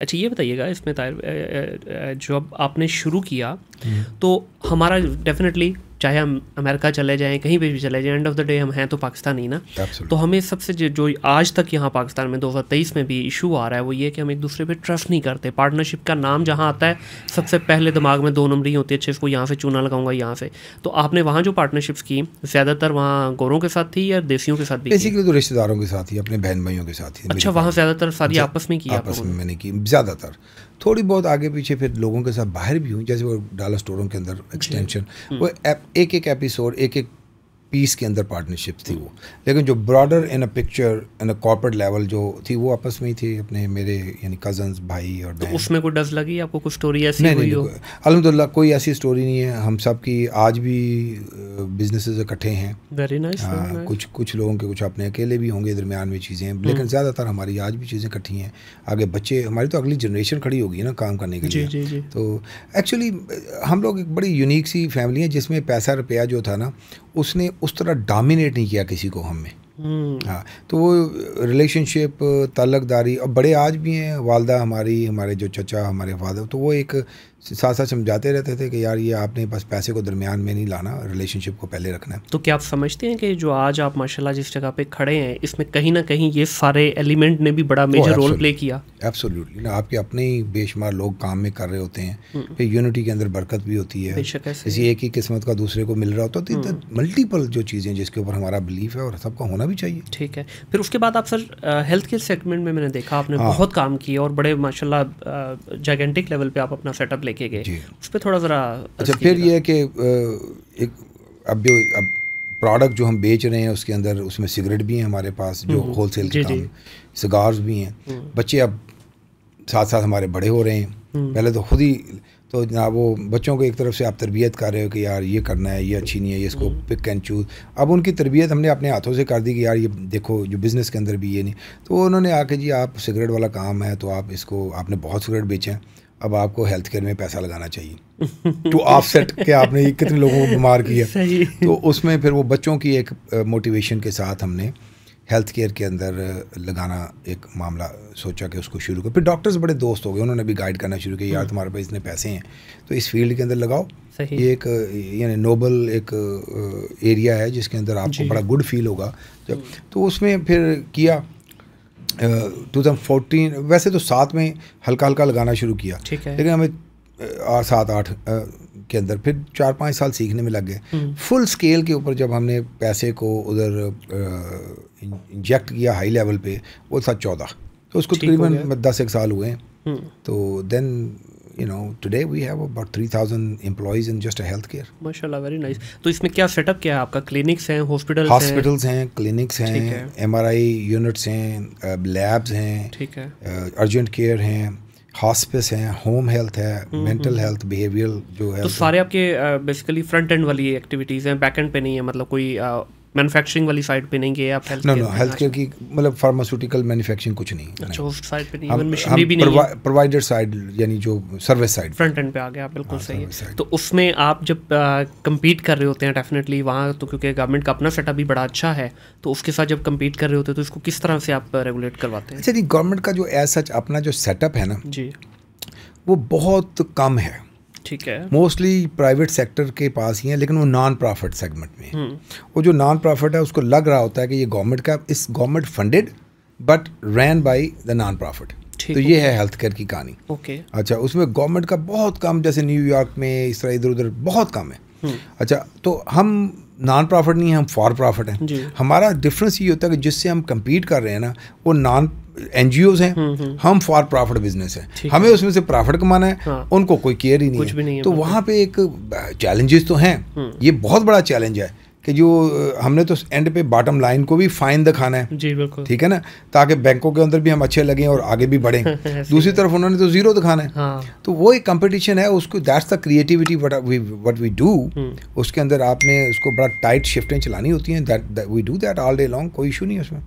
अच्छा ये बताइएगा इसमें ताहिर, जब आपने शुरू किया तो हमारा डेफिनेटली चाहे हम अमेरिका चले जाएं कहीं पे भी चले जाएं, एंड ऑफ द डे हम हैं तो पाकिस्तानी ना। तो हमें सबसे जो आज तक यहाँ पाकिस्तान में 2023 में भी इशू आ रहा है वो ये कि हम एक दूसरे पे ट्रस्ट नहीं करते। पार्टनरशिप का नाम जहाँ आता है सबसे पहले दिमाग में 2 नंबरी होती है, अच्छे इसको यहाँ से चूना लगाऊंगा यहाँ से। तो आपने वहाँ जो पार्टनरशिप्स की ज़्यादातर वहाँ गोरों के साथ थी या देसियों के साथ भी? बेसिकली तो रिश्तेदारों के साथ ही, अपने बहन भाइयों के साथ ही। अच्छा, वहाँ ज़्यादातर सारी आपस में की? आपस में मैंने की ज़्यादातर, थोड़ी बहुत आगे पीछे फिर लोगों के साथ बाहर भी हुई, जैसे वो डॉलर स्टोरों के अंदर एक्सटेंशन, वो एक एक एपिसोड एक एक पीस के अंदर पार्टनरशिप थी वो। लेकिन जो broader in a picture in a corporate level जो थी वो आपस में ही थी, अपने मेरे यानी कजन्स, भाई और बहन। तो उसमें कोई डर लगी आपको? कुछ स्टोरी ऐसी हुई हो? अल्हम्दुलिल्लाह कोई ऐसी स्टोरी नहीं है। हम सब की आज भी बिजनेसेस इकट्ठे हैं। Very nice. कुछ लोगों के कुछ अपने अकेले भी होंगे दरमियान में चीज़ें, लेकिन ज़्यादातर हमारी आज भी चीज़ें इकट्ठी हैं। आगे बच्चे हमारी तो अगली जनरेशन खड़ी होगी ना काम करने के लिए। जी। तो एक्चुअली हम लोग एक बड़ी यूनिक सी फैमिली है जिसमें पैसा रुपया जो था ना उसने उस तरह डोमिनेट नहीं किया किसी को हम में। हाँ, तो वो रिलेशनशिप, ताल्लुकदारी, और बड़े आज भी हैं, वालदा हमारी, हमारे जो चचा, हमारे फादर, तो वो एक साथ साथ समझाते रहते थे कि यार ये आपने बस पैसे को दरमियान में नहीं लाना, रिलेशनशिप को पहले रखना है। तो क्या आप समझते हैं कि जो आज आप माशाल्लाह जिस जगह पे खड़े हैं इसमें कहीं ना कहीं ये सारे एलिमेंट ने भी बड़ा मेजर रोल प्ले किया? एब्सोल्युटली ना, आपके अपने ही बेशुमार लोग काम में कर रहे होते हैं, फिर यूनिटी के अंदर बरकत भी होती है, किसी एक ही किस्मत का दूसरे को मिल रहा होता है, तो मल्टीपल जो चीज़ें जिसके ऊपर हमारा बिलीफ है और सबका होना भी चाहिए। ठीक है। फिर उसके बाद आप सर हेल्थ केयर सेगमेंट में मैंने देखा आपने बहुत काम किया और बड़े माशाल्लाह जायगेंटिक लेवल पे आप अपना सेटअप लेके गए, उस पर थोड़ा ज़रा। अच्छा, फिर ये है कि एक अब प्रोडक्ट जो हम बेच रहे हैं उसके अंदर उसमें सिगरेट भी हैं हमारे पास, जो होलसेल के काम, सिगार्स भी हैं। बच्चे अब साथ साथ हमारे बड़े हो रहे हैं। पहले तो खुद ही तो जनाब वो बच्चों को एक तरफ से आप तरबियत कर रहे हो कि यार ये करना है, ये अच्छी नहीं है, ये इसको पिक एंड चूज। अब उनकी तरबियत हमने अपने हाथों से कर दी कि यार ये देखो जो बिज़नेस के अंदर भी ये नहीं। तो उन्होंने आके जी आप सिगरेट वाला काम है तो आप इसको, आपने बहुत सिगरेट बेचे हैं, अब आपको हेल्थ केयर में पैसा लगाना चाहिए टू ऑफसेट कि आपने ये कितने लोगों को बीमार किया। तो उसमें फिर वो बच्चों की एक मोटिवेशन के साथ हमने हेल्थ केयर के अंदर लगाना एक मामला सोचा कि उसको शुरू कर। फिर डॉक्टर्स बड़े दोस्त हो गए, उन्होंने भी गाइड करना शुरू किया, यार तुम्हारे पास इतने पैसे हैं तो इस फील्ड के अंदर लगाओ। ये एक यानी नोबल एक एरिया है जिसके अंदर आपको बड़ा गुड फील होगा जब। तो उसमें फिर किया 2014, वैसे तो 7 में हल्का हल्का लगाना शुरू किया, लेकिन हमें 7-8 के अंदर फिर 4-5 साल सीखने में लग गए। फुल स्केल के ऊपर जब हमने पैसे को उधर इंजेक्ट किया हाई लेवल पे, वो था 14, तो उसको तकरीबन 10 साल हुए हैं। तो then you know today we have about 3,000 employees in just a healthcare. माशाल्लाह, वेरी नाइस। तो इसमें क्या सेटअप क्या है आपका? क्लिनिक्स हैं, हॉस्पिटल्स हैं, क्लिनिक्स हैं, MRI यूनिट्स हैं, लैब्स हैं, ठीक है, अर्जेंट केयर हैं, हॉस्पिस हैं, होम हेल्थ है, मेंटल हेल्थ, बिहेवियरल जो है। तो सारे आपके बेसिकली फ्रंट एंड वाली एक्टिविटीज़ हैं, बैक एंड पे नहीं है, मतलब कोई मैन्युफैक्चरिंग वाली साइड पे नहीं गए आप? हेल्थ हेल्थ केयर की मतलब फार्मास्यूटिकल मैन्युफैक्चरिंग कुछ नहीं। अच्छा, उस साइड पे नहीं, इवन मशीनरी भी नहीं है, प्रोवाइडर साइड यानी जो सर्विस साइड, फ्रंट एंड पे आ गया। बिल्कुल सही है। तो उसमें आप जब कम्पीट कर रहे होते हैं डेफिनेटली वहाँ तो, क्योंकि गवर्नमेंट का अपना सेटअप भी बड़ा अच्छा है, तो उसके साथ जब कम्पीट कर रहे होते हैं तो इसको किस तरह से आप रेगुलेट करवाते हैं? अच्छा जी, गवर्नमेंट का जो एज सच अपना जो सेटअप है ना जी, वो बहुत कम है। ठीक है, मोस्टली प्राइवेट सेक्टर के पास ही है, लेकिन वो नॉन प्रॉफिट सेगमेंट में। वो जो नॉन प्रॉफिट है उसको लग रहा होता है कि ये गवर्नमेंट का, इस government funded but ran by the non profit. तो ये है हेल्थ केयर की कहानी। ओके। अच्छा, उसमें गवर्नमेंट का बहुत कम, जैसे न्यूयॉर्क में इस तरह इधर उधर बहुत कम है। अच्छा, तो हम नॉन प्रॉफिट नहीं है, हम फॉर प्रॉफिट हैं। हमारा डिफरेंस ये होता है कि जिससे हम कम्पीट कर रहे हैं ना वो नॉन NGOs हैं, हम फॉर प्रॉफिट बिजनेस है, हमें उसमें से प्रॉफिट कमाना है। उनको कोई केयर ही नहीं है। तो वहाँ पे एक चैलेंजेस तो हैं, ये बहुत बड़ा चैलेंज है कि जो हमने तो एंड पे बॉटम लाइन को भी फाइन दिखाना है। जी बिल्कुल, ठीक है ना, ताकि बैंकों के अंदर भी हम अच्छे लगें और आगे भी बढ़ें। दूसरी तरफ उन्होंने तो जीरो दिखाना है। तो वो एक कंपटीशन है, उसको that's the creativity what we do. उसके अंदर आपने उसको बड़ा टाइट शिफ्टें चलानी होती हैं, that we do that all day long, कोई इशू नहीं है उसमें।